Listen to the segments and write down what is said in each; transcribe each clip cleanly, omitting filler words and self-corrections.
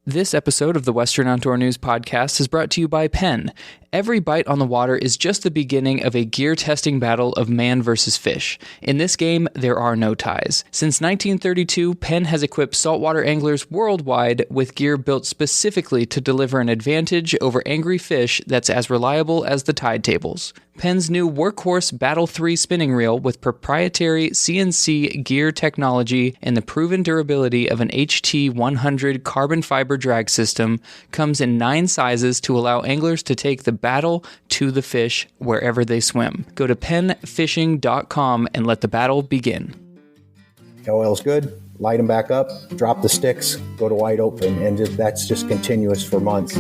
This episode of the Western Outdoor News Podcast is brought to you by Penn. Every bite on the water is just the beginning of a gear testing battle of man versus fish. In this game, there are no ties. Since 1932, Penn has equipped saltwater anglers worldwide with gear built specifically to deliver an advantage over angry fish that's as reliable as the tide tables. Penn's new Workhorse Battle 3 spinning reel with proprietary CNC gear technology and the proven durability of an HT100 carbon fiber drag system comes in 9 sizes to allow anglers to take the battle to the fish wherever they swim. Go to pennfishing.com and let the battle begin. Oil's good, light them back up, drop the sticks, go to wide open, and that's just continuous for months.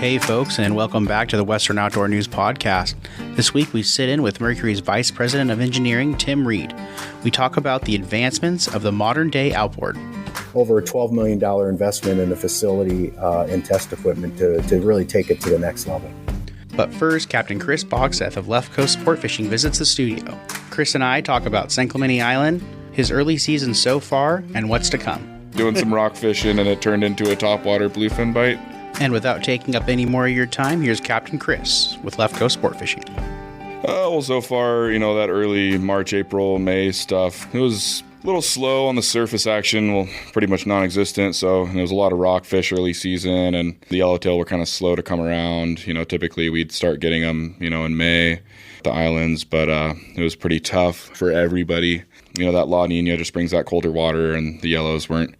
Hey folks, and welcome back to the Western Outdoor News Podcast. This week we sit in with Mercury's Vice President of Engineering, Tim Reid. We talk about the advancements of the modern day outboard. Over a $12 million investment in the facility and test equipment to really take it to the next level. But first, Captain Chris Bogseth of Left Coast Sportfishing visits the studio. Chris and I talk about San Clemente Island, his early season so far, and what's to come. Doing some rock fishing and it turned into a topwater bluefin bite. And without taking up any more of your time, here's Captain Chris with Left Coast Sportfishing. Well, so far, that early March, April, May stuff, it was a little slow on the surface action, well, pretty much non-existent. So there was a lot of rockfish early season, and the yellowtail were kind of slow to come around. Typically we'd start getting them, in May, the islands, but it was pretty tough for everybody. That La Nina just brings that colder water, and the yellows weren't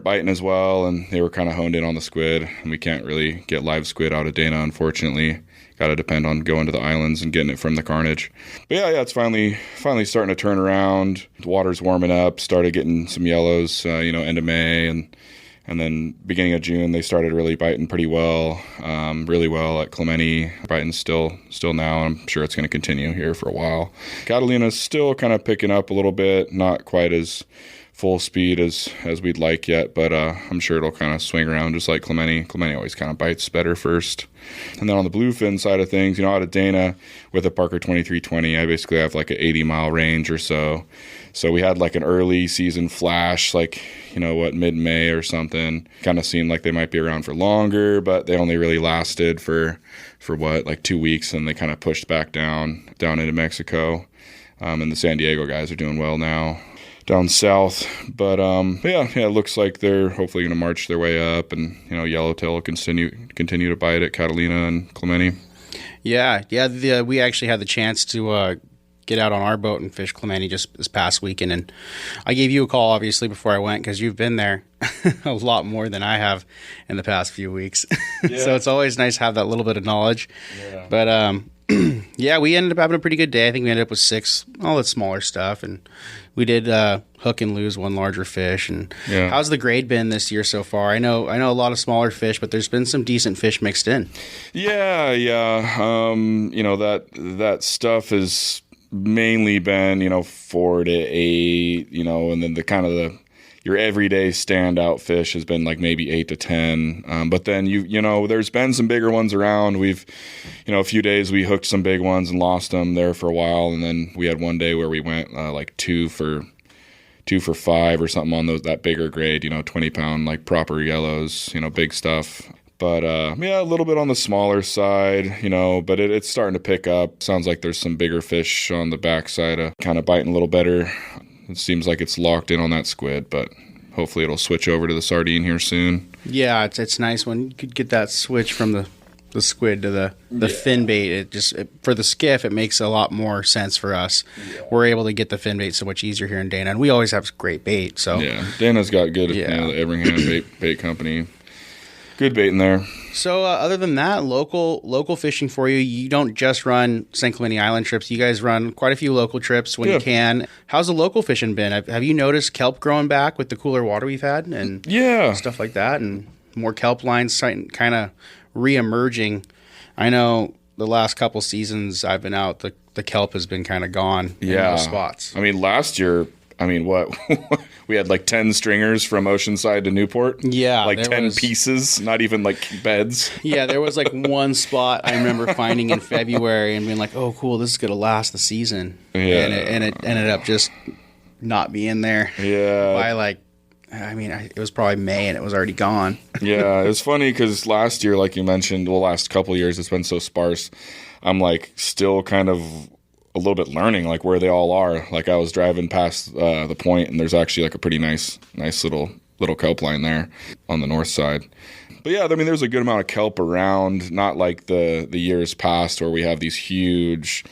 biting as well, and they were kind of honed in on the squid, and we can't really get live squid out of Dana, unfortunately. Got to depend on going to the islands and getting it from the carnage. But yeah, it's finally starting to turn around. The water's warming up, started getting some yellows, end of May, and then beginning of June, they started really biting pretty well at Clemente, biting still now. I'm sure it's going to continue here for a while. Catalina's still kind of picking up a little bit, not quite as full speed as we'd like yet, but I'm sure it'll kind of swing around just like Clemente. Clemente always kind of bites better first. And then on the bluefin side of things, out of Dana with a Parker 2320, I basically have like an 80-mile range or so. So we had like an early season flash, like, mid-May or something. Kind of seemed like they might be around for longer, but they only really lasted for 2 weeks, and they kind of pushed back down into Mexico. And the San Diego guys are doing well now down south. But yeah, it looks like they're hopefully going to march their way up, and yellowtail will continue to bite at Catalina and Clemente. Yeah. We actually had the chance to get out on our boat and fish Clemente just this past weekend, and I gave you a call obviously before I went because you've been there a lot more than I have in the past few weeks. Yeah. So it's always nice to have that little bit of knowledge. Yeah. But yeah, we ended up having a pretty good day. I think we ended up with 6, all the smaller stuff, and we did hook and lose one larger fish. And yeah. How's the grade been this year so far? I know a lot of smaller fish, but there's been some decent fish mixed in. Yeah. That stuff has mainly been 4 to 8, and then your everyday standout fish has been like maybe 8 to 10. But then there's been some bigger ones around. We've, a few days we hooked some big ones and lost them there for a while, and then we had one day where we went like 2 for 5 or something on that bigger grade, 20-pound like proper yellows, big stuff. But yeah, a little bit on the smaller side, but it's starting to pick up. Sounds like there's some bigger fish on the backside, kind of biting a little better. It seems like it's locked in on that squid, but hopefully it'll switch over to the sardine here soon. Yeah, it's nice when you could get that switch from the squid to the fin bait. For the skiff, it makes a lot more sense for us. Yeah. We're able to get the fin bait so much easier here in Dana, and we always have great bait. So yeah, Dana's got good, the Everingham bait company. Good bait in there. So other than that, local fishing for you, you don't just run San Clemente Island trips. You guys run quite a few local trips when you can. How's the local fishing been? Have you noticed kelp growing back with the cooler water we've had and stuff like that, and more kelp lines kind of re-emerging? I know the last couple seasons I've been out, the kelp has been kind of gone in those spots. I mean, last year, what? We had like 10 stringers from Oceanside to Newport. Yeah. Like 10 pieces, not even like beds. Yeah, there was like one spot I remember finding in February and being like, oh, cool, this is going to last the season. Yeah. And it ended up just not being there by like I mean, it was probably May and it was already gone. Yeah, it was funny because last year, like you mentioned, last couple of years, it's been so sparse. I'm like still kind of a little bit learning like where they all are. Like I was driving past the point, and there's actually like a pretty nice little kelp line there on the north side. But yeah, I mean, there's a good amount of kelp around, not like the years past where we have these huge,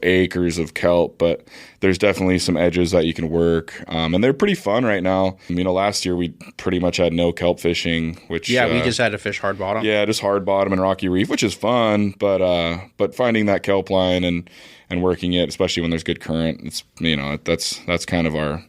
acres of kelp, but there's definitely some edges that you can work. And they're pretty fun right now. Last year we pretty much had no kelp fishing, which... Yeah, we just had to fish hard bottom. Yeah, just hard bottom and rocky reef, which is fun, but finding that kelp line and working it, especially when there's good current, it's, that's kind of our...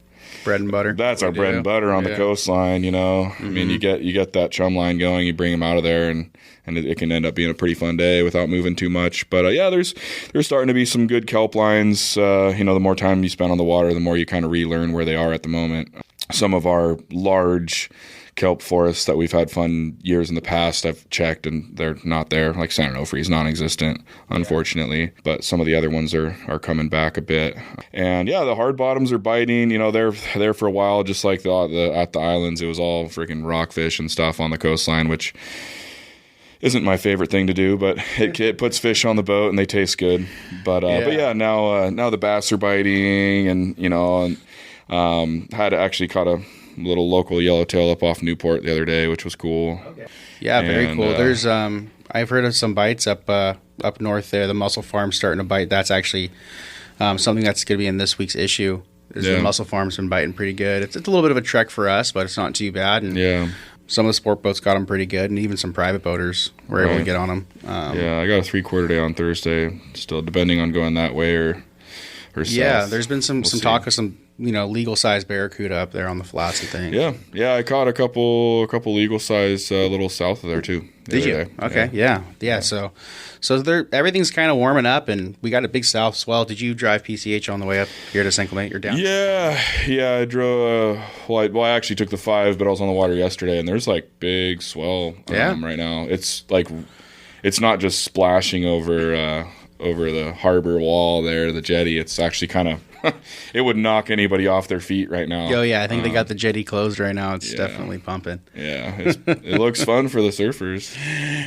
bread and butter. That's our bread and butter on the coastline, I mean, you get that chum line going, you bring them out of there, and it can end up being a pretty fun day without moving too much. But yeah, there's starting to be some good kelp lines. The more time you spend on the water, the more you kind of relearn where they are at the moment. Some of our large kelp forests that we've had fun years in the past, I've checked and they're not there. Like San Onofre is non-existent, unfortunately. But some of the other ones are coming back a bit. And yeah, the hard bottoms are biting. They're there for a while, just like at the islands. It was all freaking rockfish and stuff on the coastline, which isn't my favorite thing to do, but it puts fish on the boat and they taste good. But yeah, now the bass are biting, and had actually caught a little local yellowtail up off Newport the other day, which was cool. Okay. Yeah, very cool. There's I've heard of some bites up north there. The mussel farm's starting to bite. That's actually something that's going to be in this week's issue. The mussel farm's been biting pretty good. It's a little bit of a trek for us, but it's not too bad. And some of the sport boats got them pretty good, and even some private boaters were able to get on them. Yeah, I got a 3/4 day on Thursday. Still depending on going that way or south. Yeah, there's been some talk of some legal size barracuda up there on the flats and things. Yeah, I caught a couple legal size little south of there too. Did you? Day. Okay, yeah. So everything's kind of warming up, and we got a big south swell. Did you drive PCH on the way up here to San Clemente? You're down? Yeah, I drove. I actually took the 5, but I was on the water yesterday, and there's like big swell right now. It's like it's not just splashing over the harbor wall there, the jetty. It's actually kind of it would knock anybody off their feet right now. Oh yeah, I think they got the jetty closed right now. It's definitely pumping. Yeah, it looks fun for the surfers.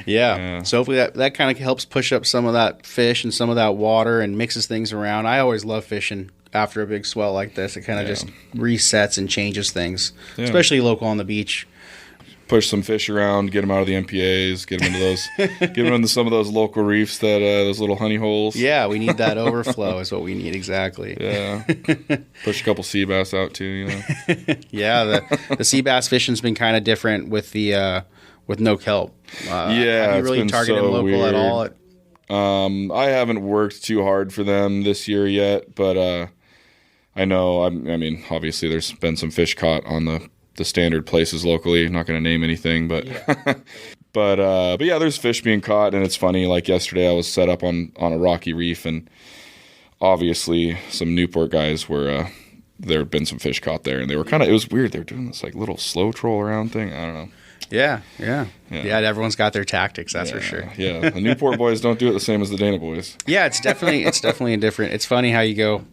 Yeah. So hopefully that kind of helps push up some of that fish and some of that water and mixes things around. I always love fishing after a big swell like this. It kind of just resets and changes things, especially local on the beach. Push some fish around, get them out of the MPAs, get them into some of those local reefs, those little honey holes. Yeah, we need that overflow is what we need, exactly. Yeah. Push a couple sea bass out too, Yeah, the sea bass fishing's been kind of different with the with no kelp. Have you really targeted local weird. At all? I haven't worked too hard for them this year yet, but I know. I mean, obviously, there's been some fish caught on the standard places locally. I'm not going to name anything, but but yeah, there's fish being caught, and it's funny. Like yesterday, I was set up on a rocky reef, and obviously some Newport guys were. There had been some fish caught there, and they were it was weird. They were doing this like little slow troll around thing. I don't know. Yeah. Everyone's got their tactics, that's for sure. Yeah, the Newport boys don't do it the same as the Dana boys. Yeah, it's definitely a different. It's funny how you go,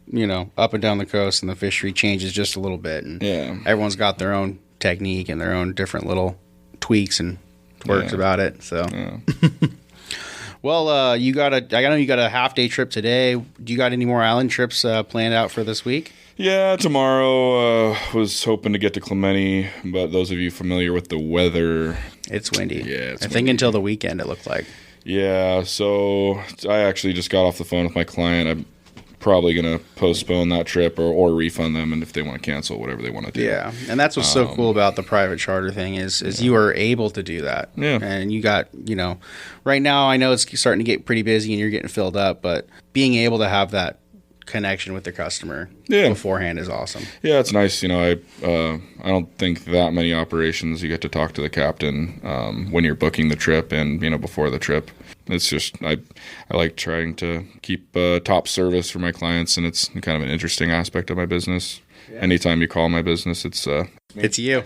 up and down the coast, and the fishery changes just a little bit, and everyone's got their own technique and their own different little tweaks and twerks about it. So, well, I know you got a half day trip today. Do you got any more island trips planned out for this week? Yeah, tomorrow was hoping to get to Clemente, but those of you familiar with the weather, it's windy. Yeah, I think until the weekend it looked like. Yeah, so I actually just got off the phone with my client. I'm probably going to postpone that trip or refund them, and if they want to cancel, whatever they want to do. Yeah, and that's what's so cool about the private charter thing is you are able to do that. Yeah. And you got, right now I know it's starting to get pretty busy and you're getting filled up, but being able to have that connection with the customer beforehand is awesome. Yeah, it's nice. I don't think that many operations you get to talk to the captain when you're booking the trip and before the trip. It's just I like trying to keep top service for my clients, and it's kind of an interesting aspect of my business. Yeah. Anytime you call my business, it's you,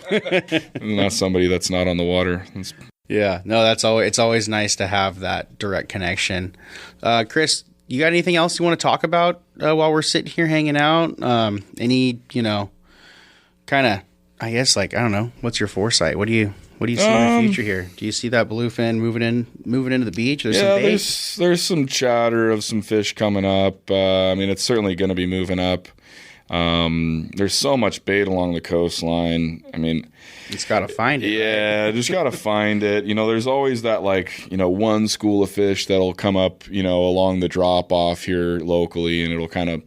not somebody that's not on the water. It's always nice to have that direct connection. Chris, you got anything else you want to talk about while we're sitting here hanging out? Any, kind of, I guess, like, I don't know, what's your foresight? What do you see in the future here? Do you see that bluefin moving into the beach? There's some bait? There's some chatter of some fish coming up. I mean, it's certainly going to be moving up. There's so much bait along the coastline. I mean, it's got to find it. Yeah, right? Just got to find it. There's always that, like, one school of fish that'll come up, along the drop off here locally, and it'll kind of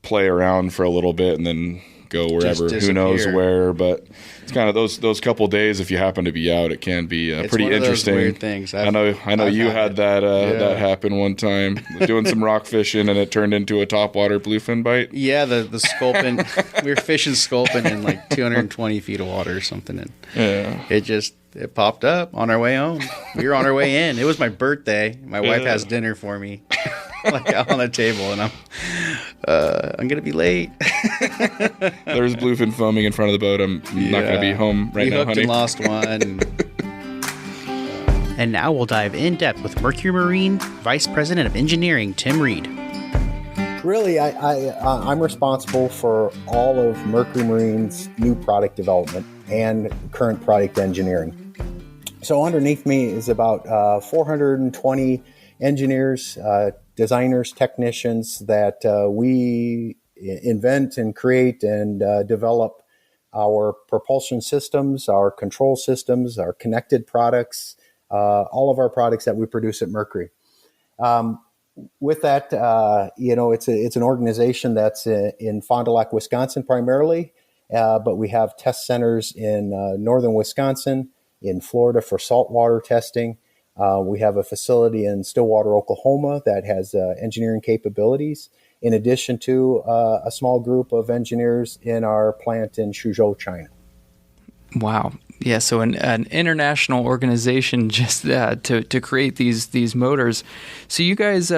play around for a little bit and then go wherever, who knows where. But it's kind of those couple days, if you happen to be out, it can be pretty interesting. Those weird things. I know you had that happen one time, doing some rock fishing, and it turned into a topwater bluefin bite. Yeah, the sculpin. We were fishing sculpin in like 220 feet of water or something, and it popped up on our way home. We were on our way in. It was my birthday. My wife has dinner for me, like out on the table, and I'm gonna be late. There's bluefin foaming in front of the boat. I'm not gonna be home right now, honey. And lost one. And now we'll dive in depth with Mercury Marine Vice President of Engineering, Tim Reid. Really, I'm responsible for all of Mercury Marine's new product development and current product engineering. So underneath me is about 420 engineers, designers, technicians that we invent and create and develop our propulsion systems, our control systems, our connected products, all of our products that we produce at Mercury. With that, it's an organization that's in Fond du Lac, Wisconsin primarily, but we have test centers in northern Wisconsin, in Florida for saltwater testing. We have a facility in Stillwater, Oklahoma that has engineering capabilities, in addition to a small group of engineers in our plant in Suzhou, China. Wow. Yeah, so an international organization just to create these motors. So you guys,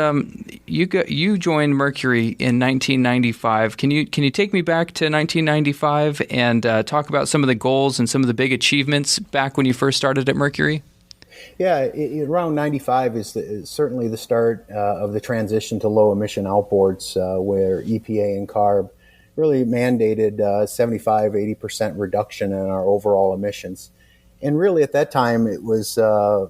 you joined Mercury in 1995. Can you take me back to 1995 and talk about some of the goals and some of the big achievements back when you first started at Mercury? Yeah, around 95 is certainly the start of the transition to low emission outboards, where EPA and CARB really mandated 75-80% reduction in our overall emissions. And really at that time, it was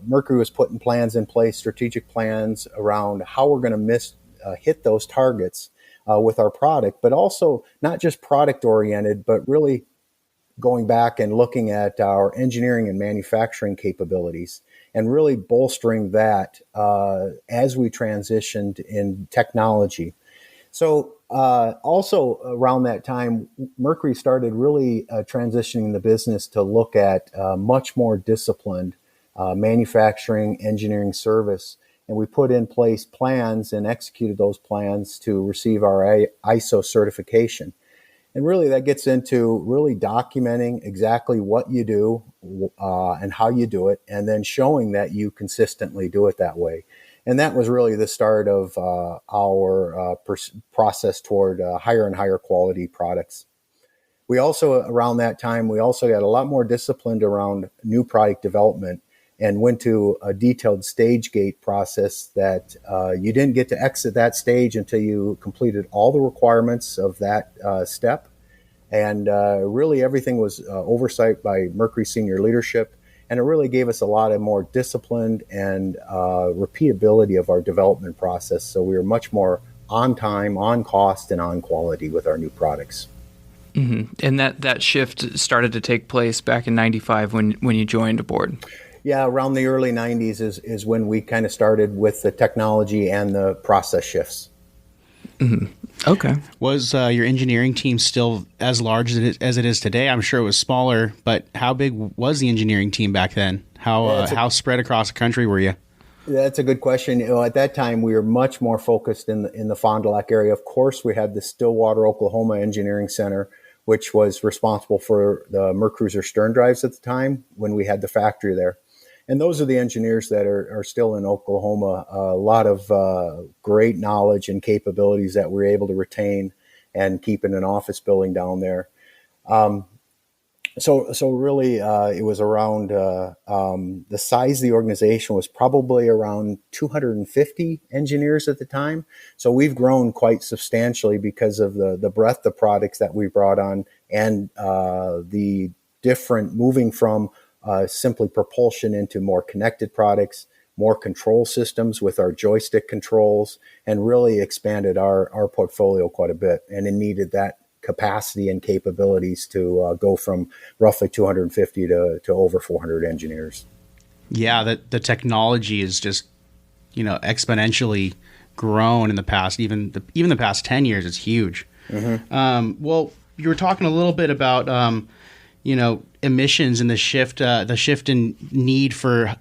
Mercury was putting plans in place, strategic plans around how we're going to hit those targets with our product, but also not just product oriented, but really going back and looking at our engineering and manufacturing capabilities and really bolstering that as we transitioned in technology. So also around that time, Mercury started really transitioning the business to look at much more disciplined manufacturing, engineering service. And we put in place plans and executed those plans to receive our ISO certification. And really that gets into really documenting exactly what you do and how you do it, and then showing that you consistently do it that way. And that was really the start of our process toward higher and higher quality products. We also, around that time, we also got a lot more disciplined around new product development and went to a detailed stage gate process that you didn't get to exit that stage until you completed all the requirements of that step. And really everything was oversight by Mercury senior leadership. And it really gave us a lot of more disciplined and repeatability of our development process. So we were much more on time, on cost, and on quality with our new products. Mm-hmm. And that shift started to take place back in 95 when you joined aboard. Yeah, around the early 90s is when we kind of started with the technology and the process shifts. Mm-hmm. Okay. Was your engineering team still as large as it is today? I'm sure it was smaller, but how big was the engineering team back then? How spread across the country were you? That's a good question. At that time, we were much more focused in the Fond du Lac area. Of course, we had the Stillwater, Oklahoma Engineering Center, which was responsible for the Mercruiser stern drives at the time when we had the factory there. And those are the engineers that are still in Oklahoma. A lot of great knowledge and capabilities that we're able to retain and keep in an office building down there. So really, it was around the size of the organization was probably around 250 engineers at the time. So we've grown quite substantially because of the breadth of products that we brought on and the different moving from simply propulsion into more connected products, more control systems with our joystick controls, and really expanded our portfolio quite a bit. And it needed that capacity and capabilities to go from roughly 250 to over 400 engineers. Yeah, the technology is just, exponentially grown in the past, even the past 10 years. It's huge. Mm-hmm. Well, you were talking a little bit about, emissions and the shift in need for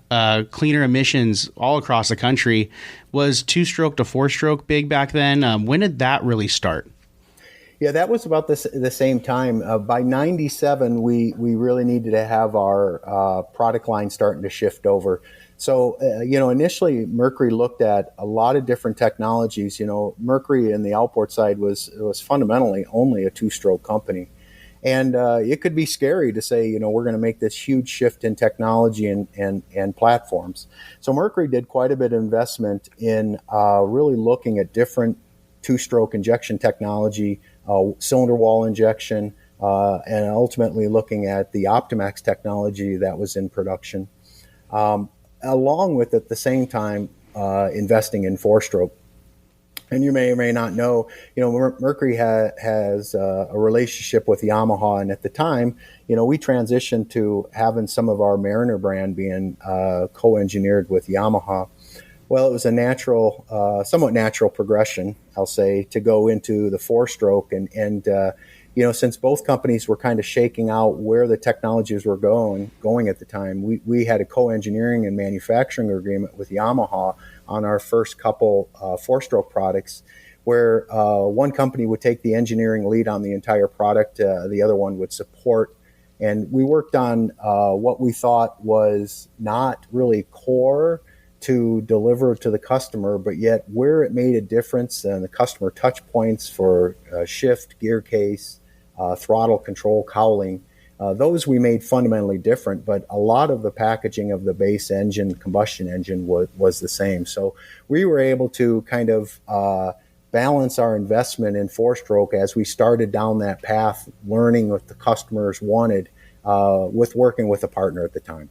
cleaner emissions all across the country. Was two-stroke to four-stroke big back then? When did that really start? Yeah, that was about the same time. By 97, we really needed to have our product line starting to shift over. So, initially Mercury looked at a lot of different technologies. Mercury in the outboard side was fundamentally only a two-stroke company. And it could be scary to say, we're going to make this huge shift in technology and platforms. So Mercury did quite a bit of investment in really looking at different two-stroke injection technology, cylinder wall injection, and ultimately looking at the Optimax technology that was in production, along with at the same time investing in four-stroke. And you may or may not know, Mercury has a relationship with Yamaha, and at the time, we transitioned to having some of our Mariner brand being co-engineered with Yamaha. Well, it was a somewhat natural progression, I'll say, to go into the four-stroke. And since both companies were kind of shaking out where the technologies were going at the time, we had a co-engineering and manufacturing agreement with Yamaha on our first couple four-stroke products, where one company would take the engineering lead on the entire product, the other one would support. And we worked on what we thought was not really core to deliver to the customer, but yet where it made a difference and the customer touch points for shift, gear case, throttle control, cowling, those we made fundamentally different, but a lot of the packaging of the base engine, combustion engine was the same. So we were able to kind of balance our investment in four-stroke as we started down that path, learning what the customers wanted with working with a partner at the time.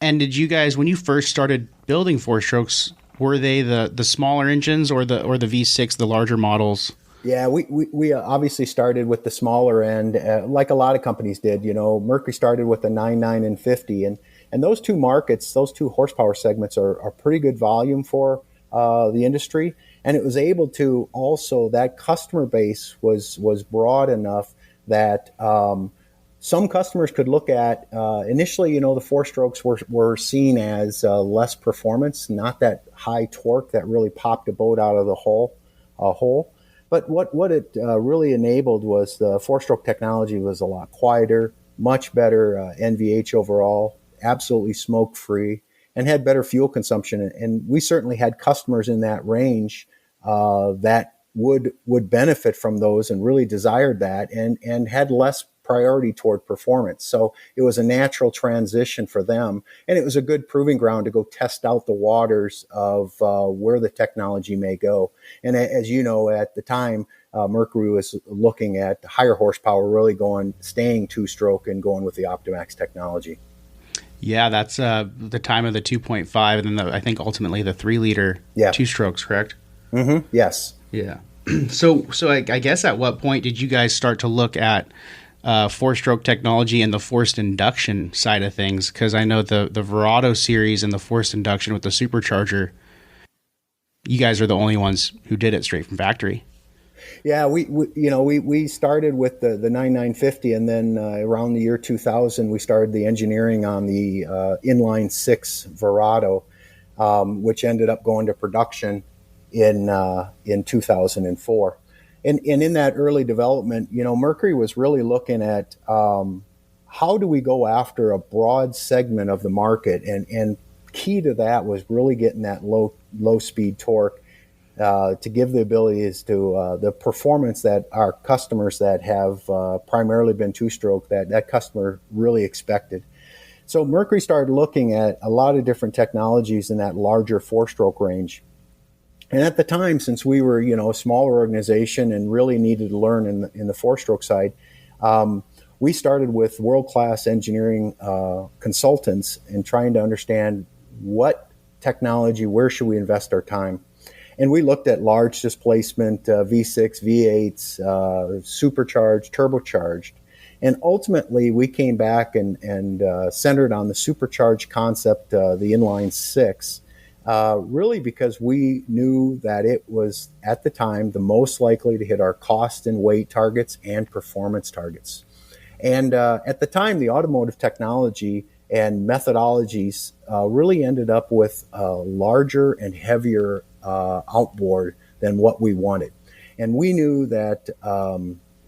And did you guys, when you first started building four strokes, were they the smaller engines or the V6, the larger models? Yeah, we obviously started with the smaller end, like a lot of companies did. Mercury started with the 99 and 50, and those two markets, those two horsepower segments are pretty good volume for the industry. And it was able to also, that customer base was broad enough that some customers could look at, initially, the four strokes were seen as less performance, not that high torque that really popped a boat out of the hole. But what it really enabled was the four-stroke technology was a lot quieter, much better NVH overall, absolutely smoke-free, and had better fuel consumption. And we certainly had customers in that range that would benefit from those and really desired that and had less priority toward performance. So it was a natural transition for them. And it was a good proving ground to go test out the waters of where the technology may go. And as you know, at the time, Mercury was looking at higher horsepower, really staying two-stroke and going with the Optimax technology. Yeah, that's the time of the 2.5 and then I think ultimately the 3-liter two strokes, correct? Mm-hmm. Yes. Yeah. So I guess at what point did you guys start to look at four-stroke technology and the forced induction side of things? Because I know the Verado series and the forced induction with the supercharger, you guys are the only ones who did it straight from factory. Yeah, we started with the 9950, and then around the year 2000, we started the engineering on the Inline 6 Verado, which ended up going to production in 2004. And in that early development, Mercury was really looking at how do we go after a broad segment of the market, and key to that was really getting that low speed torque to give the abilities to the performance that our customers that have primarily been two-stroke, that customer really expected. So Mercury started looking at a lot of different technologies in that larger four-stroke range. And at the time, since we were, a smaller organization and really needed to learn in the four-stroke side, we started with world-class engineering consultants and trying to understand what technology, where should we invest our time. And we looked at large displacement, V6, V8s, supercharged, turbocharged. And ultimately, we came back and centered on the supercharged concept, the Inline 6, really because we knew that it was, at the time, the most likely to hit our cost and weight targets and performance targets. And at the time, the automotive technology and methodologies really ended up with a larger and heavier outboard than what we wanted. And we knew that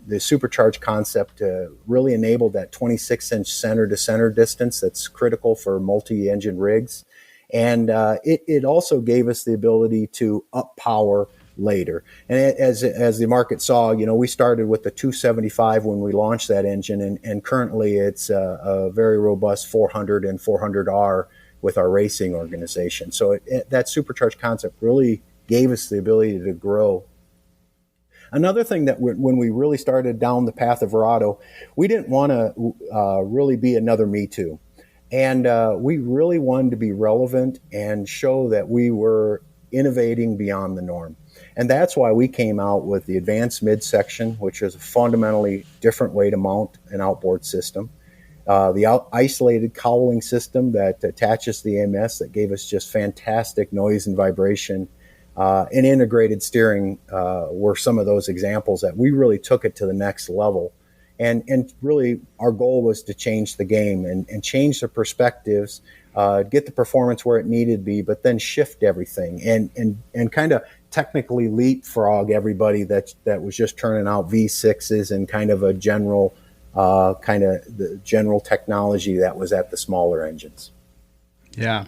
the supercharged concept really enabled that 26-inch center-to-center distance that's critical for multi-engine rigs. And it also gave us the ability to up power later. And as the market saw, we started with the 275 when we launched that engine, and currently it's a very robust 400 and 400R with our racing organization. So that supercharged concept really gave us the ability to grow. Another thing that when we really started down the path of Verado, we didn't want to really be another Me Too. And we really wanted to be relevant and show that we were innovating beyond the norm. And that's why we came out with the advanced midsection, which is a fundamentally different way to mount an outboard system. The isolated cowling system that attaches the AMS that gave us just fantastic noise and vibration. And integrated steering were some of those examples that we really took it to the next level. And really our goal was to change the game and change the perspectives, get the performance where it needed to be, but then shift everything and kind of technically leapfrog everybody that was just turning out V6s and kind of a general the general technology that was at the smaller engines. Yeah.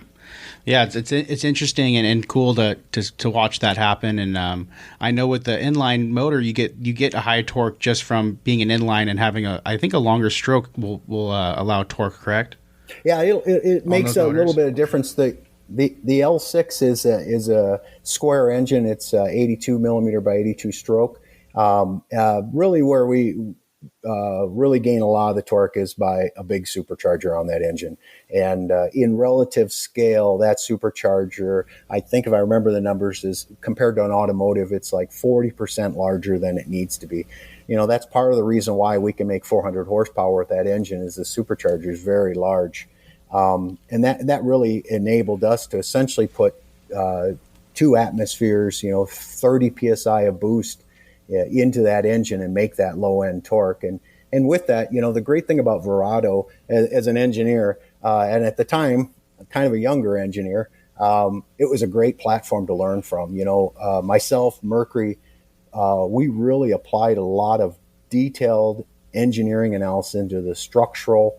Yeah, it's interesting and cool to watch that happen. And I know with the inline motor, you get a high torque just from being an inline and having I think a longer stroke will allow torque, correct? Yeah, it makes a little bit of difference. The L6 is a square engine. It's 82 millimeter by 82 stroke. Really, where we really gain a lot of the torque is by a big supercharger on that engine. And in relative scale, that supercharger, I think if I remember the numbers, is compared to an automotive, it's like 40% larger than it needs to be. That's part of the reason why we can make 400 horsepower with that engine is the supercharger is very large. And that really enabled us to essentially put 2 atmospheres, 30 PSI of boost into that engine and make that low end torque. And with that, the great thing about Verado as an engineer, and at the time, kind of a younger engineer, it was a great platform to learn from. Myself, Mercury, we really applied a lot of detailed engineering analysis into the structural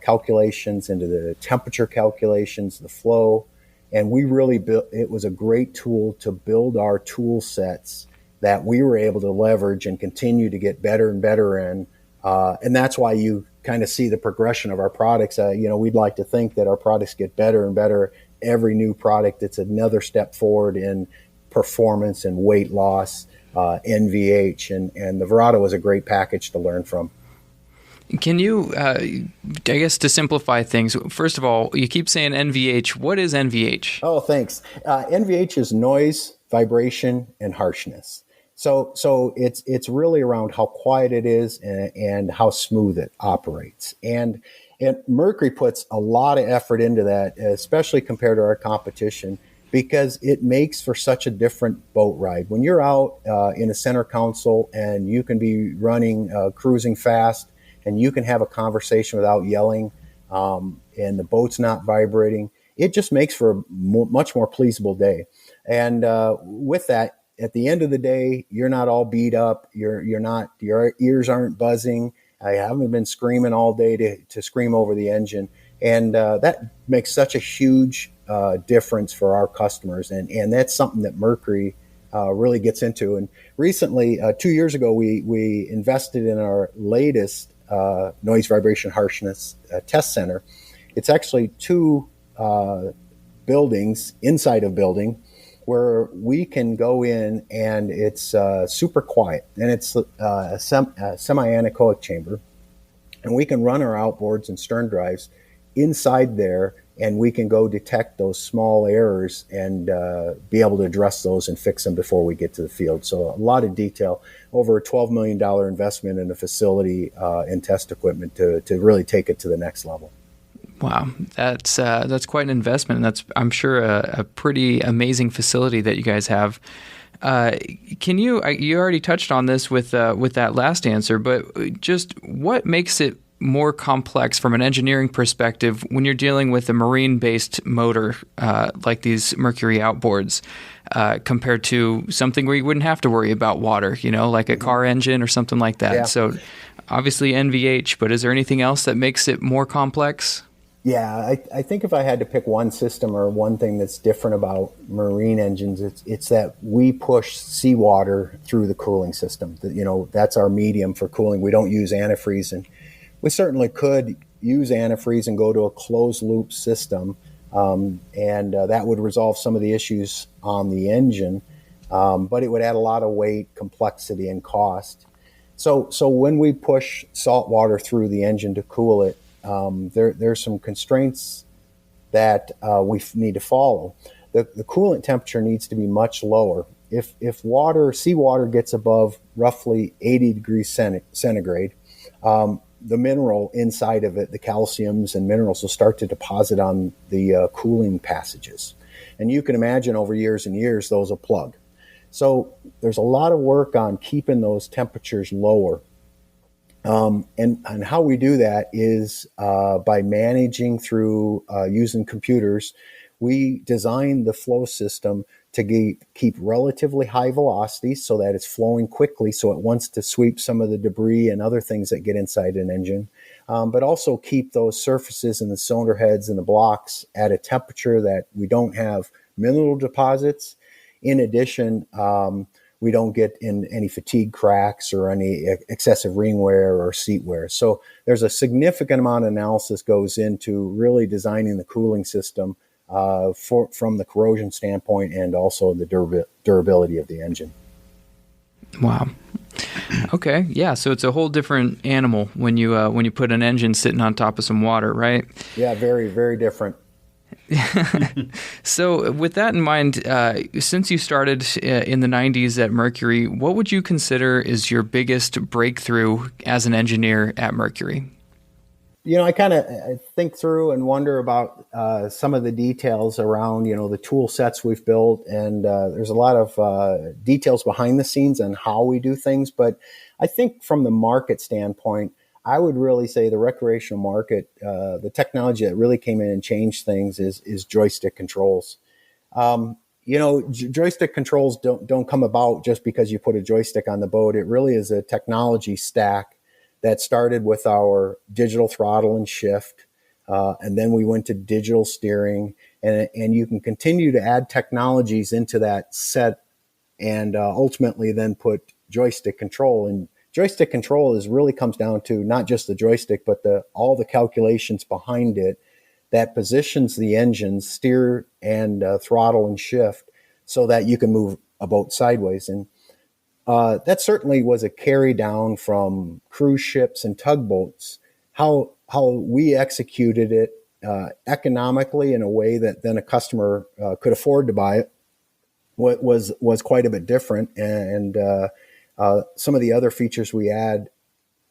calculations, into the temperature calculations, the flow. And we really built, it was a great tool to build our tool sets that we were able to leverage and continue to get better and better in. And that's why you kind of see the progression of our products. We'd like to think that our products get better and better. Every new product, it's another step forward in performance and weight loss, NVH. And the Verado was a great package to learn from. Can you, I guess to simplify things, first of all, you keep saying NVH. What is NVH? Oh, thanks. NVH is noise, vibration, and harshness. So it's really around how quiet it is and how smooth it operates. And Mercury puts a lot of effort into that, especially compared to our competition, because it makes for such a different boat ride. When you're out in a center console and you can be running, cruising fast, and you can have a conversation without yelling, and the boat's not vibrating, it just makes for a much more pleasable day. And with that, at the end of the day, you're not all beat up. Your ears aren't buzzing. I haven't been screaming all day to scream over the engine. And that makes such a huge difference for our customers. And that's something that Mercury really gets into. And recently, 2 years ago, we invested in our latest noise, vibration, harshness test center. It's actually two buildings inside a building where we can go in, and it's super quiet, and it's a semi-anechoic chamber, and we can run our outboards and stern drives inside there, and we can go detect those small errors and be able to address those and fix them before we get to the field. So a lot of detail, over a $12 million investment in a facility and test equipment to really take it to the next level. Wow, that's quite an investment, and that's, I'm sure, a pretty amazing facility that you guys have. Can you already touched on this with that last answer, but just what makes it more complex from an engineering perspective when you're dealing with a marine-based motor like these Mercury outboards compared to something where you wouldn't have to worry about water, like a car engine or something like that? Yeah. So obviously NVH, but is there anything else that makes it more complex? Yeah, I think if I had to pick one system or one thing that's different about marine engines, it's that we push seawater through the cooling system. That's our medium for cooling. We don't use antifreeze, and we certainly could use antifreeze and go to a closed loop system, and that would resolve some of the issues on the engine, but it would add a lot of weight, complexity, and cost. So when we push salt water through the engine to cool it, there's some constraints that we need to follow. The coolant temperature needs to be much lower. If seawater gets above roughly 80 degrees centigrade, the mineral inside of it, the calciums and minerals, will start to deposit on the cooling passages. And you can imagine over years and years, those will plug. So there's a lot of work on keeping those temperatures lower. And how we do that is by managing through using computers. We design the flow system to keep relatively high velocity so that it's flowing quickly, so it wants to sweep some of the debris and other things that get inside an engine, but also keep those surfaces and the cylinder heads and the blocks at a temperature that we don't have mineral deposits. In addition, we don't get in any fatigue cracks or any excessive ring wear or seat wear. So there's a significant amount of analysis goes into really designing the cooling system from the corrosion standpoint and also the durability of the engine. Wow. Okay. Yeah. So it's a whole different animal when you put an engine sitting on top of some water, right? Yeah. Very, very different. So with that in mind, since you started in the 90s at Mercury, what would you consider is your biggest breakthrough as an engineer at Mercury? I kind of think through and wonder about some of the details around, the tool sets we've built. And there's a lot of details behind the scenes on how we do things. But I think from the market standpoint, I would really say the recreational market, the technology that really came in and changed things is joystick controls. Joystick controls don't come about just because you put a joystick on the boat. It really is a technology stack that started with our digital throttle and shift, and then we went to digital steering, and you can continue to add technologies into that set, and ultimately then put joystick control. And joystick control really comes down to not just the joystick, but all the calculations behind it that positions the engines, steer and throttle and shift, so that you can move a boat sideways. And that certainly was a carry down from cruise ships and tugboats. How we executed it economically in a way that then a customer could afford to buy it was quite a bit different. And some of the other features we add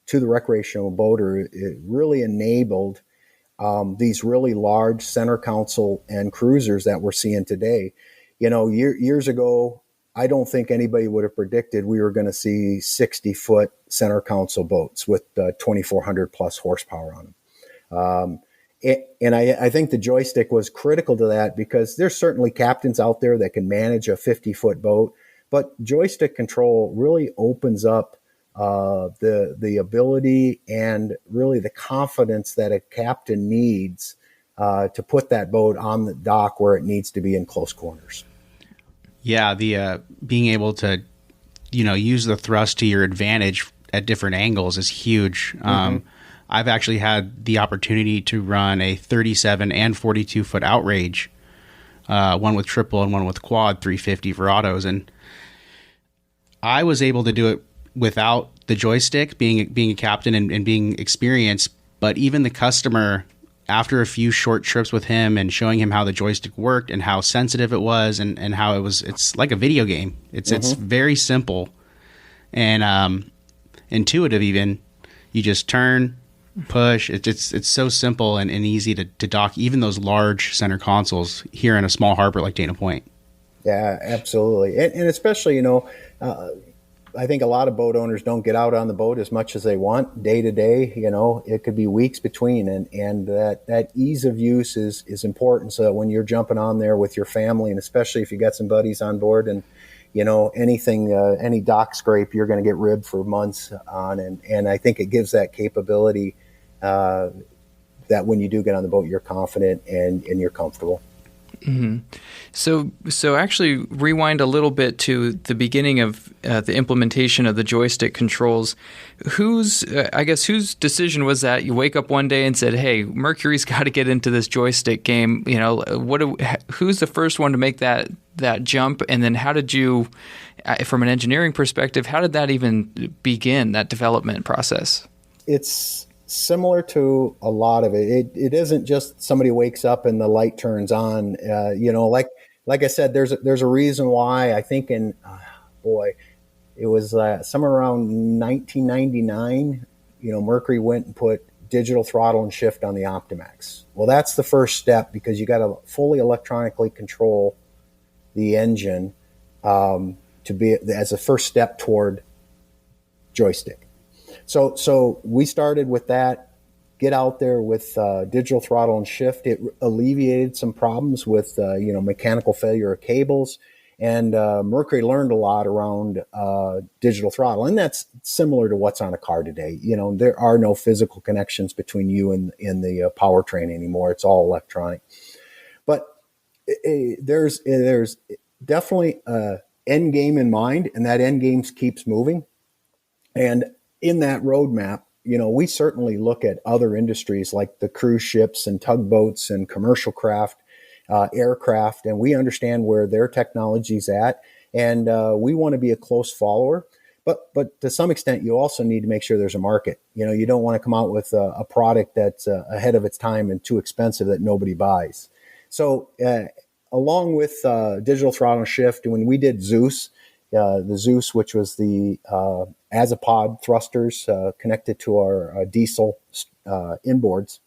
to the recreational boater, it really enabled these really large center console and cruisers that we're seeing today. Years ago, I don't think anybody would have predicted we were going to see 60-foot center console boats with 2,400 plus horsepower on them. And I think the joystick was critical to that, because there's certainly captains out there that can manage a 50-foot boat, but joystick control really opens up the ability and really the confidence that a captain needs to put that boat on the dock where it needs to be in close corners. Yeah, the being able to, use the thrust to your advantage at different angles is huge. I've actually had the opportunity to run a 37 and 42 foot outrage, one with triple and one with quad 350 Verados, and I was able to do it without the joystick, being a captain and being experienced. But even the customer, after a few short trips with him and showing him how the joystick worked and how sensitive it was and how it's like a video game. It's very simple and intuitive even. You just turn, push. It's so simple and easy to dock even those large center consoles here in a small harbor like Dana Point. Yeah, absolutely. And especially, I think a lot of boat owners don't get out on the boat as much as they want day to day. It could be weeks between, and that ease of use is important. So that when you're jumping on there with your family, and especially if you got some buddies on board, and anything, any dock scrape, you're going to get ribbed for months on, and I think it gives that capability that when you do get on the boat, you're confident and you're comfortable. Mm-hmm. So actually rewind a little bit to the beginning of the implementation of the joystick controls. Whose decision was that? You wake up one day and said, "Hey, Mercury's got to get into this joystick game." Who's the first one to make that jump? And then how did you, from an engineering perspective, how did that even begin, that development process? It's similar to a lot of it. It isn't just somebody wakes up and the light turns on. Like I said, there's a reason why. I think it was somewhere around 1999. Mercury went and put digital throttle and shift on the Optimax. Well, that's the first step, because you got to fully electronically control the engine to be as a first step toward joystick. So we started with that, get out there with digital throttle and shift. It alleviated some problems with, mechanical failure of cables. And Mercury learned a lot around digital throttle. And that's similar to what's on a car today. There are no physical connections between you and the powertrain anymore. It's all electronic. But there's definitely an end game in mind, and that end game keeps moving. And in that roadmap, we certainly look at other industries like the cruise ships and tugboats and commercial craft, aircraft, and we understand where their technology's at, and we want to be a close follower. But to some extent, you also need to make sure there's a market. You don't want to come out with a product that's ahead of its time and too expensive that nobody buys. So along with digital throttle and shift, when we did Zeus, the Zeus, which was the Azipod thrusters connected to our diesel inboards,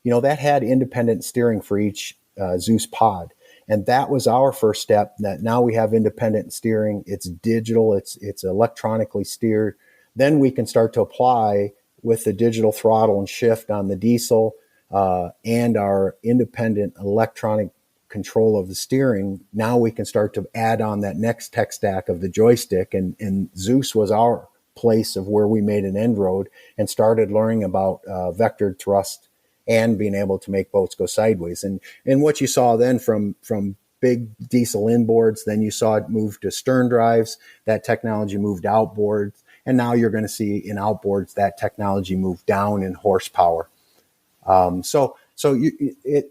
that had independent steering for each Zeus pod. And that was our first step, that now we have independent steering. It's digital. It's electronically steered. Then we can start to apply with the digital throttle and shift on the diesel and our independent electronic control of the steering. Now we can start to add on that next tech stack of the joystick, and Zeus was our place of where we made an end road and started learning about vectored thrust and being able to make boats go sideways. And what you saw then from big diesel inboards, then you saw it move to stern drives, that technology moved outboards, and now you're going to see in outboards that technology move down in horsepower. So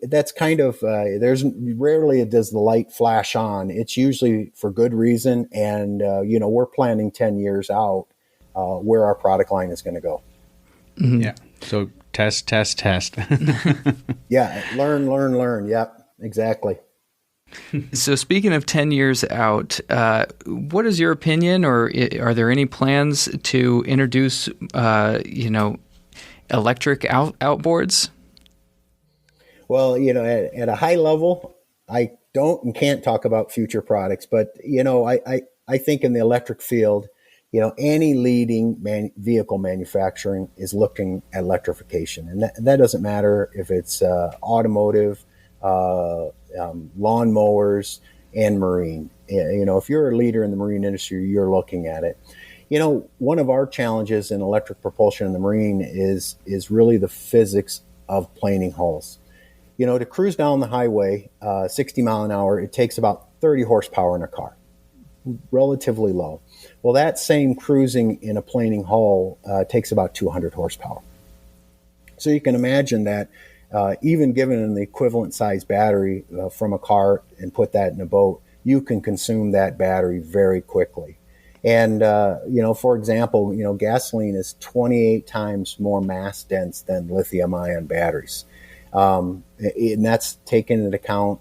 that's kind of, there's rarely does the light flash on. It's usually for good reason. And, we're planning 10 years out where our product line is going to go. Mm-hmm. Yeah. So test. Yeah. Learn. Yep, exactly. So speaking of 10 years out, what is your opinion, or are there any plans to introduce, electric outboards? Well, at a high level, I don't and can't talk about future products, but, I think in the electric field, any leading vehicle manufacturing is looking at electrification. And that doesn't matter if it's automotive, lawnmowers, and marine. If you're a leader in the marine industry, you're looking at it. One of our challenges in electric propulsion in the marine is really the physics of planing hulls. To cruise down the highway 60 mile an hour, it takes about 30 horsepower in a car. relatively low. Well, that same cruising in a planing hull takes about 200 horsepower. So you can imagine that even given an equivalent size battery from a car and put that in a boat, you can consume that battery very quickly. And, for example, gasoline is 28 times more mass dense than lithium ion batteries. And that's taken into account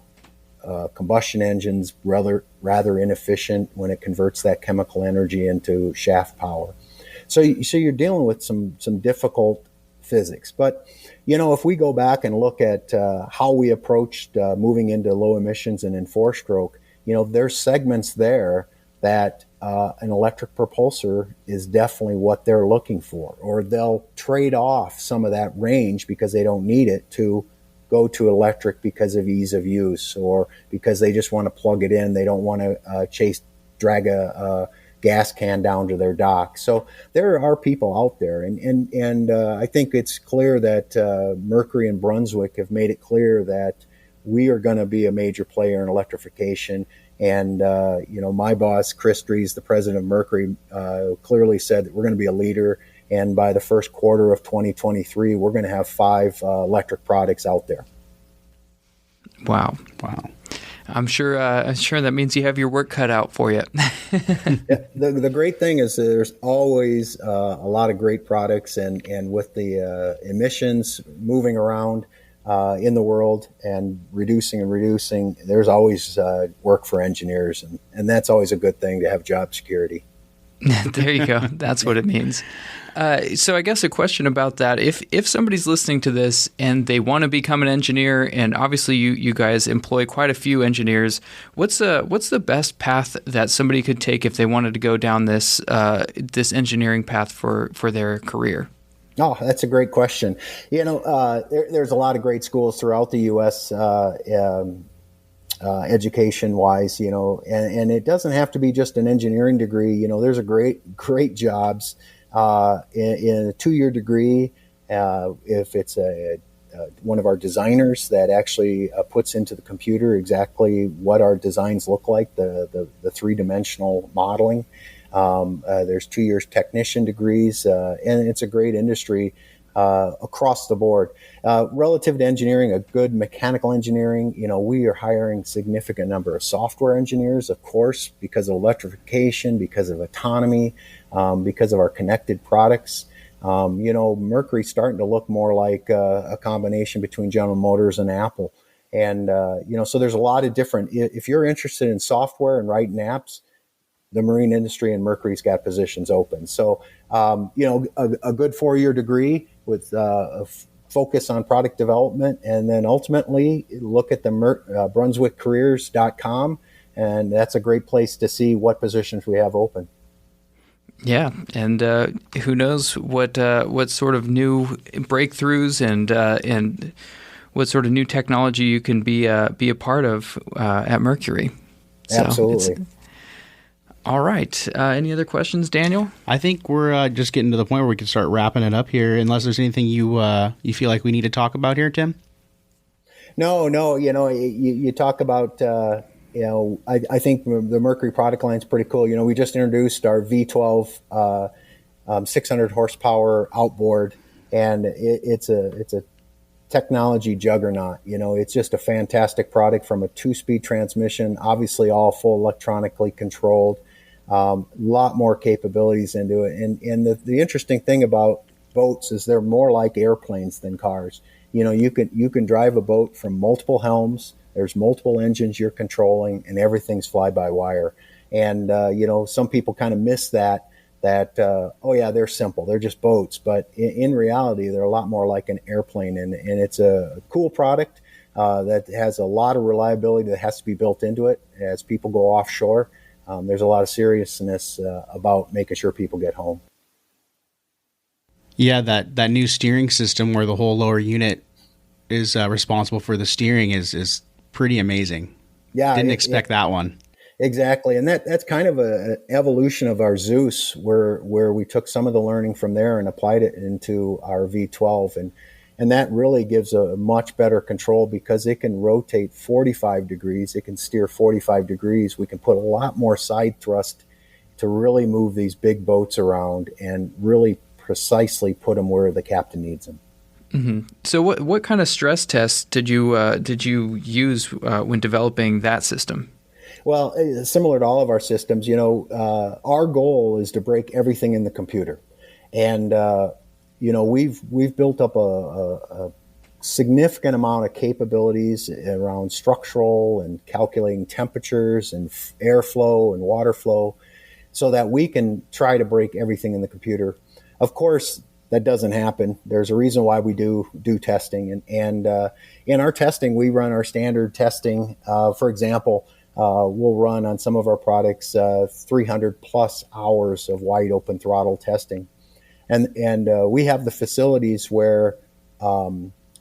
combustion engines rather inefficient when it converts that chemical energy into shaft power. So you're dealing with some difficult physics. But, if we go back and look at how we approached moving into low emissions and in four-stroke, there's segments there that an electric propulsor is definitely what they're looking for, or they'll trade off some of that range because they don't need it to go to electric because of ease of use, or because they just want to plug it in. They don't want to drag a gas can down to their dock. So there are people out there, and I think it's clear that Mercury and Brunswick have made it clear that we are going to be a major player in electrification. And my boss, Chris Dries, the president of Mercury, clearly said that we're going to be a leader. And by the first quarter of 2023, we're going to have 5 electric products out there. Wow. I'm sure that means you have your work cut out for you. The great thing is there's always a lot of great products, and with the emissions moving around in the world and reducing, there's always work for engineers, and that's always a good thing to have job security. There you go. That's what it means. So I guess a question about that, if somebody's listening to this and they want to become an engineer, and obviously you guys employ quite a few engineers, what's the best path that somebody could take if they wanted to go down this engineering path for their career? Oh, that's a great question. There's a lot of great schools throughout the U.S. Education-wise, and it doesn't have to be just an engineering degree. There's a great jobs in a 2-year degree. If it's one of our designers that actually puts into the computer exactly what our designs look like, the 3-dimensional modeling. There's 2 years technician degrees, and it's a great industry across the board. Relative to engineering, a good mechanical engineering, we are hiring significant number of software engineers, of course, because of electrification, because of autonomy, because of our connected products. Mercury's starting to look more like a combination between General Motors and Apple. And, so there's a lot of different, if you're interested in software and writing apps, the marine industry and Mercury's got positions open. So, a good 4-year degree with a focus on product development, and then ultimately look at the brunswickcareers.com, and that's a great place to see what positions we have open. Yeah, and who knows what sort of new breakthroughs and what sort of new technology you can be a part of at Mercury. So absolutely. All right. Any other questions, Daniel? I think we're just getting to the point where we can start wrapping it up here, unless there's anything you feel like we need to talk about here, Tim? No. You talk about, I think the Mercury product line is pretty cool. We just introduced our V12 600 horsepower outboard, and it's a technology juggernaut. It's just a fantastic product from a 2-speed transmission, obviously all full electronically controlled. Lot more capabilities into it. And the interesting thing about boats is they're more like airplanes than cars. You can drive a boat from multiple helms. There's multiple engines you're controlling, and everything's fly-by-wire. And, some people kind of miss that, they're simple. They're just boats. But in reality, they're a lot more like an airplane. And it's a cool product that has a lot of reliability that has to be built into it as people go offshore. There's a lot of seriousness about making sure people get home. Yeah, that new steering system where the whole lower unit is responsible for the steering is pretty amazing. Yeah, didn't expect that one. Exactly, and that's kind of an evolution of our Zeus, where we took some of the learning from there and applied it into our V12. And And that really gives a much better control because it can rotate 45 degrees. It can steer 45 degrees. We can put a lot more side thrust to really move these big boats around and really precisely put them where the captain needs them. Mm-hmm. So what kind of stress tests did you use when developing that system? Well, similar to all of our systems, our goal is to break everything in the computer. And, we've built up a significant amount of capabilities around structural and calculating temperatures and airflow and water flow so that we can try to break everything in the computer. Of course, that doesn't happen. There's a reason why we do testing. And in our testing, we run our standard testing. For example, we'll run on some of our products 300 plus hours of wide open throttle testing. And we have the facilities where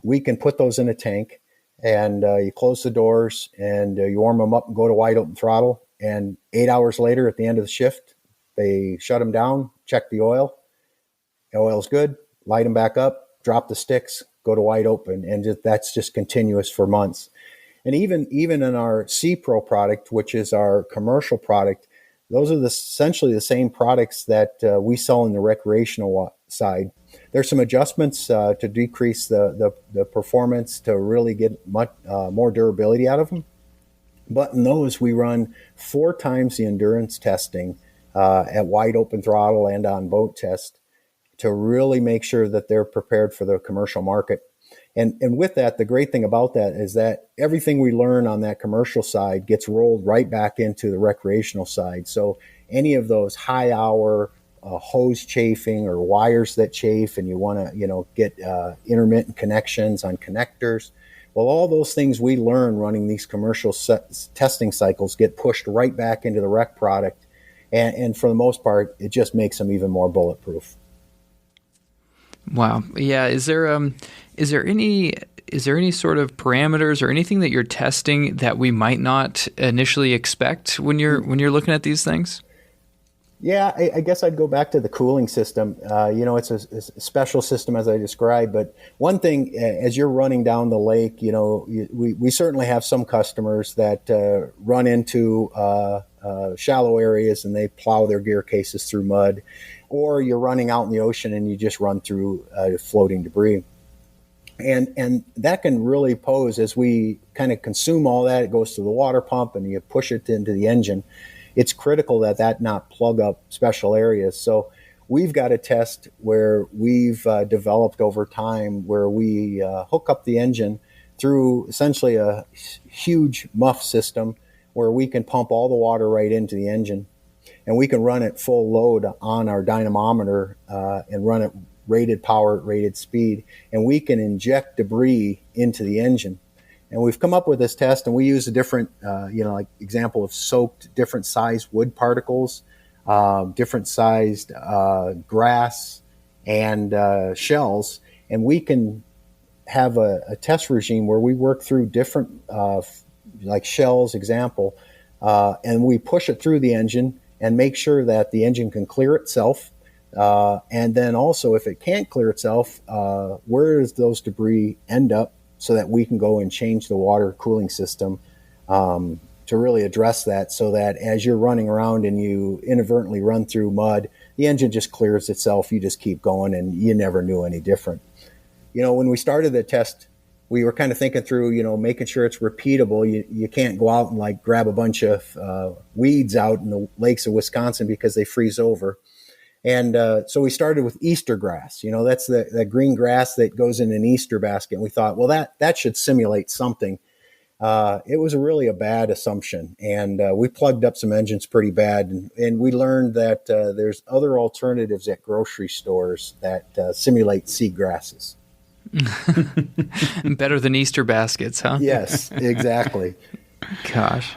we can put those in a tank and you close the doors and you warm them up and go to wide open throttle. And 8 hours later at the end of the shift, they shut them down, check the oil. The oil's good, light them back up, drop the sticks, go to wide open. And that's just continuous for months. And even in our C Pro product, which is our commercial product, those are essentially the same products that we sell in the recreational side. There's some adjustments to decrease the performance to really get much more durability out of them. But in those, we run 4 times the endurance testing at wide open throttle and on boat test to really make sure that they're prepared for the commercial market. And with that, the great thing about that is that everything we learn on that commercial side gets rolled right back into the recreational side. So any of those high hour hose chafing or wires that chafe and you want to, get intermittent connections on connectors. Well, all those things we learn running these commercial testing cycles get pushed right back into the rec product. And for the most part, it just makes them even more bulletproof. Wow. Yeah. Is there any sort of parameters or anything that you're testing that we might not initially expect when you're looking at these things? Yeah, I guess I'd go back to the cooling system. It's a special system as I described, but one thing as you're running down the lake, we certainly have some customers that run into shallow areas and they plow their gear cases through mud, or you're running out in the ocean and you just run through floating debris. And that can really pose, as we kind of consume all that, it goes to the water pump and you push it into the engine. It's critical that not plug up special areas. So we've got a test where we've developed over time where we hook up the engine through essentially a huge muff system where we can pump all the water right into the engine. And we can run it full load on our dynamometer and run it rated power, rated speed. And we can inject debris into the engine. And we've come up with this test, and we use a different, like example of soaked different sized wood particles, different sized grass and shells. And we can have a test regime where we work through different, like shells, example, and we push it through the engine and make sure that the engine can clear itself. And then also, if it can't clear itself, where does those debris end up? So that we can go and change the water cooling system to really address that, so that as you're running around and you inadvertently run through mud, the engine just clears itself. You just keep going and you never knew any different. When we started the test, we were kind of thinking through, making sure it's repeatable. You can't go out and like grab a bunch of weeds out in the lakes of Wisconsin because they freeze over. And so we started with Easter grass. That's the green grass that goes in an Easter basket. And we thought, well, that should simulate something. It was really a bad assumption. And we plugged up some engines pretty bad. And we learned that there's other alternatives at grocery stores that simulate seed grasses. Better than Easter baskets, huh? Yes, exactly. Gosh.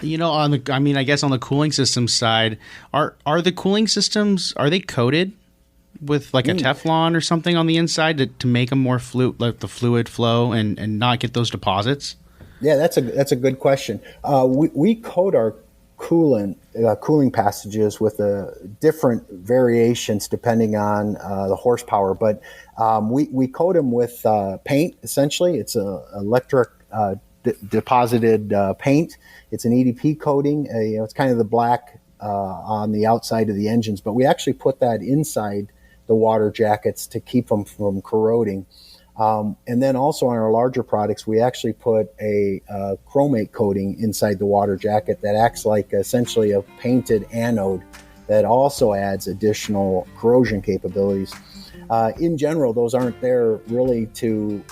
I guess on the cooling system side, are the cooling systems, are they coated with like a Teflon or something on the inside to make them more let the fluid flow and not get those deposits? Yeah, that's a good question. We coat our cooling passages with different variations depending on the horsepower. But we coat them with paint. Essentially, it's a electric deposited paint. It's an EDP coating. It's kind of the black on the outside of the engines, but we actually put that inside the water jackets to keep them from corroding. And then also on our larger products, we actually put a chromate coating inside the water jacket that acts like essentially a painted anode that also adds additional corrosion capabilities. In general, those aren't there really to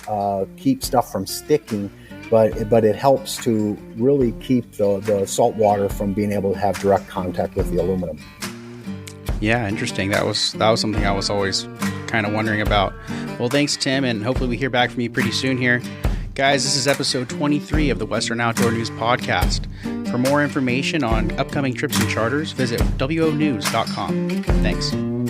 keep stuff from sticking, but it helps to really keep the salt water from being able to have direct contact with the aluminum. Yeah, interesting. That was something I was always kind of wondering about. Well, thanks, Tim, and hopefully we hear back from you pretty soon here. Guys, this is episode 23 of the Western Outdoor News Podcast. For more information on upcoming trips and charters, visit wonews.com. Thanks.